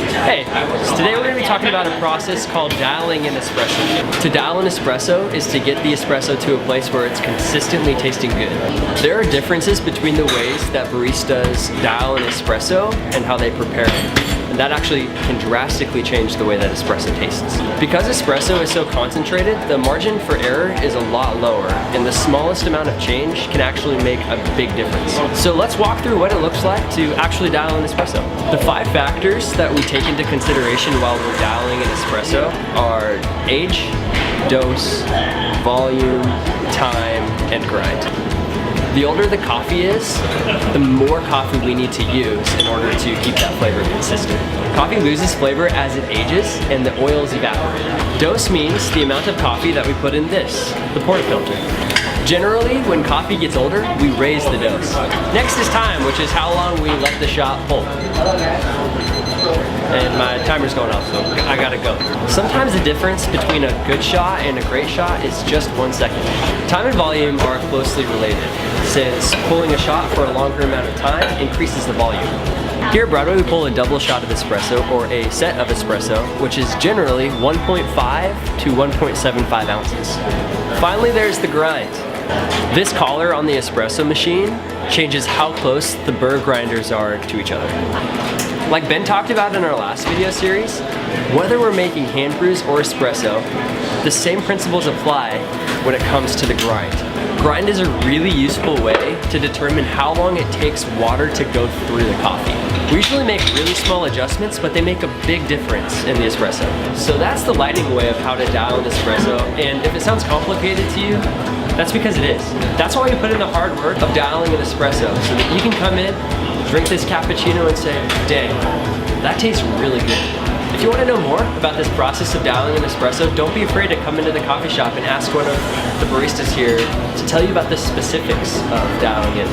Hey, so today we're going to be talking about a process called dialing in espresso. To dial in espresso is to get the espresso to a place where it's consistently tasting good. There are differences between the ways that baristas dial in espresso and how they prepare it. And that actually can drastically change the way that espresso tastes. Because espresso is so concentrated, the margin for error is a lot lower, and the smallest amount of change can actually make a big difference. So let's walk through what it looks like to actually dial in espresso. The 5 factors that we take into consideration while we're dialing in espresso are age, dose, volume, time, and grind. The older the coffee is, the more coffee we need to use in order to keep that flavor consistent. Coffee loses flavor as it ages and the oils evaporate. Dose means the amount of coffee that we put in this, the portafilter. Generally, when coffee gets older, we raise the dose. Next is time, which is how long we let the shot pull. And my timer's going off, so I gotta go. Sometimes the difference between a good shot and a great shot is just 1 second. Time and volume are closely related, since pulling a shot for a longer amount of time increases the volume. Here at Broadway, we pull a double shot of espresso, or a set of espresso, which is generally 1.5 to 1.75 ounces. Finally, there's the grind. This collar on the espresso machine changes how close the burr grinders are to each other. Like Ben talked about in our last video series, whether we're making hand brews or espresso, the same principles apply when it comes to the grind. Grind is a really useful way to determine how long it takes water to go through the coffee. We usually make really small adjustments, but they make a big difference in the espresso. So that's the lightning way of how to dial in espresso, and if it sounds complicated to you, that's because it is. That's why we put in the hard work of dialing an espresso, so that you can come in, drink this cappuccino and say, dang, that tastes really good. If you want to know more about this process of dialing in espresso, don't be afraid to come into the coffee shop and ask one of the baristas here to tell you about the specifics of dialing in.